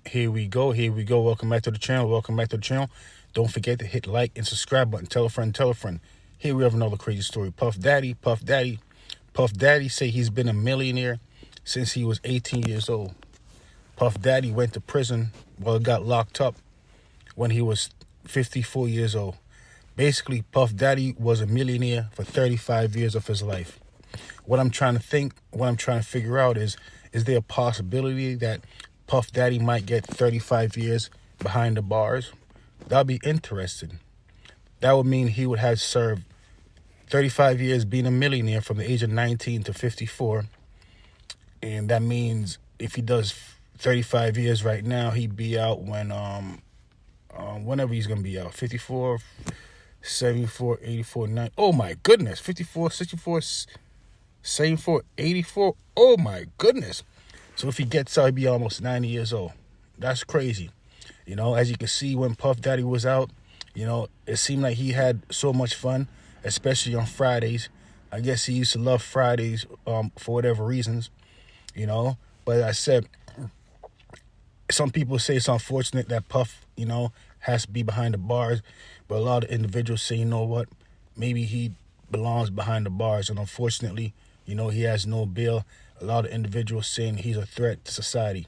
Here we go. Here we go. Welcome back to the channel. Welcome back to the channel. Don't forget to hit like and subscribe button. Tell a friend. Tell a friend. Here we have another crazy story. Puff Daddy say he's been a millionaire since he was 18 years old. Puff Daddy went to prison, got locked up when he was 54 years old. Basically, Puff Daddy was a millionaire for 35 years of his life. What I'm trying to figure out is there a possibility that Puff Daddy might get 35 years behind the bars? That'd be interesting. That would mean he would have served 35 years being a millionaire from the age of 19 to 54. And that means if he does 35 years right now, he'd be out when, whenever he's going to be out, 54, 74, 84, 90. Oh my goodness, 54, 64, 74, 84. Oh my goodness. So if he gets out, he'd be almost 90 years old. That's crazy. As you can see, when Puff Daddy was out, it seemed like he had so much fun, especially on Fridays. I guess he used to love Fridays for whatever reasons, But I said, some people say it's unfortunate that Puff, has to be behind the bars. But a lot of individuals say, you know what, maybe he belongs behind the bars. And unfortunately, he has no bail. A lot of individuals saying he's a threat to society.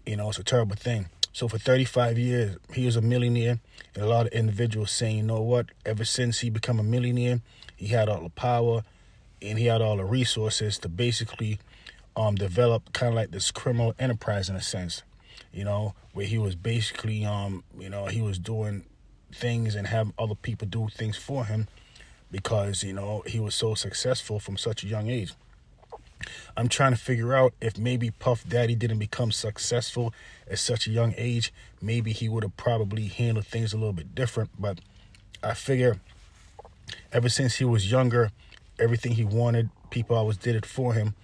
It's a terrible thing. So for 35 years, he was a millionaire. And a lot of individuals saying, you know what, ever since he became a millionaire, he had all the power and he had all the resources to basically develop kind of like this criminal enterprise in a sense, where he was basically, he was doing things and having other people do things for him because, he was so successful from such a young age. I'm trying to figure out if maybe Puff Daddy didn't become successful at such a young age. Maybe he would have probably handled things a little bit different. But I figure ever since he was younger, everything he wanted, people always did it for him,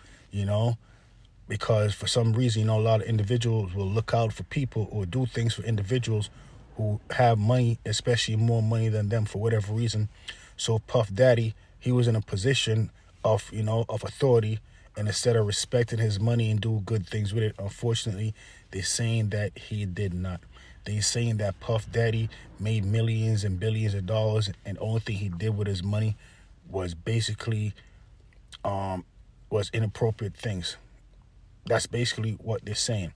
because for some reason, a lot of individuals will look out for people or do things for individuals who have money, especially more money than them for whatever reason. So Puff Daddy, he was in a position of authority. And instead of respecting his money and do good things with it, unfortunately, they're saying that he did not. They're saying that Puff Daddy made millions and billions of dollars, and the only thing he did with his money was basically was inappropriate things. That's basically what they're saying.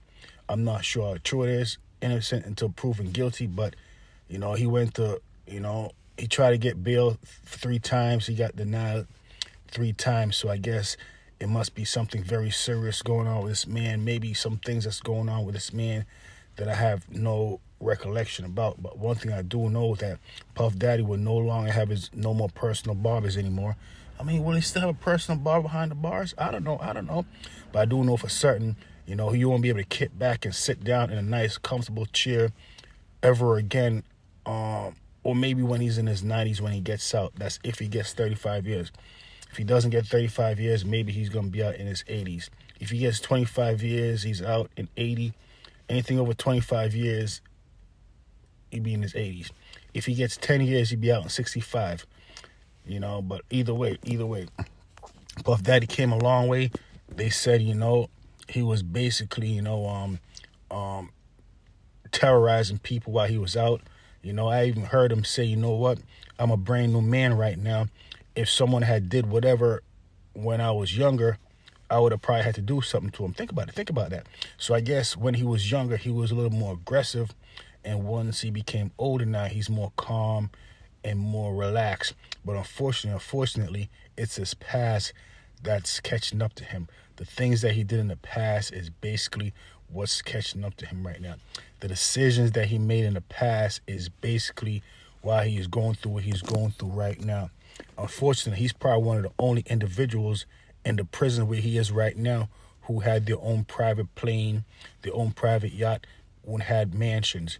I'm not sure how true it is. Innocent until proven guilty, but he went to he tried to get bail 3 times. He got denied 3 times. So I guess it must be something very serious going on with this man. Maybe some things that's going on with this man that I have no recollection about. But one thing I do know is that Puff Daddy will no longer have no more personal barbers anymore. I mean, will he still have a personal barber behind the bars? I don't know. But I do know for certain, he won't be able to kick back and sit down in a nice, comfortable chair ever again. Or maybe when he's in his 90s when he gets out. That's if he gets 35 years. If he doesn't get 35 years, maybe he's going to be out in his 80s. If he gets 25 years, he's out in 80. Anything over 25 years, he'd be in his 80s. If he gets 10 years, he'd be out in 65. But either way, Puff Daddy came a long way. They said, he was basically, terrorizing people while he was out. I even heard him say, you know what, I'm a brand new man right now. If someone had did whatever when I was younger, I would have probably had to do something to him. Think about that. So I guess when he was younger, he was a little more aggressive. And once he became older now, he's more calm and more relaxed. But unfortunately, it's his past that's catching up to him. The things that he did in the past is basically what's catching up to him right now. The decisions that he made in the past is basically why he is going through what he's going through right now. Unfortunately, he's probably one of the only individuals in the prison where he is right now who had their own private plane, their own private yacht, who had mansions,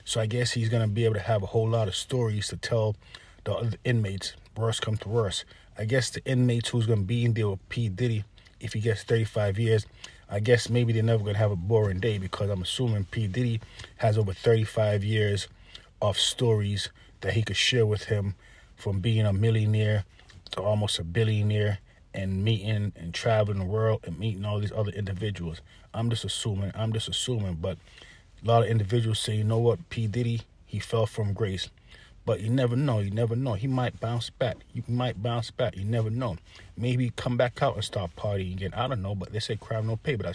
So I guess he's going to be able to have a whole lot of stories to tell the other inmates, worst come to worst. I guess the inmates who's going to be in there with P. Diddy, if he gets 35 years, I guess maybe they're never going to have a boring day because I'm assuming P. Diddy has over 35 years of stories that he could share with him from being a millionaire to almost a billionaire and meeting and traveling the world and meeting all these other individuals. I'm just assuming, but a lot of individuals say, you know what, P. Diddy, he fell from grace. But you never know. He might bounce back. You never know. Maybe come back out and start partying again. I don't know, but they say crime no pay. But I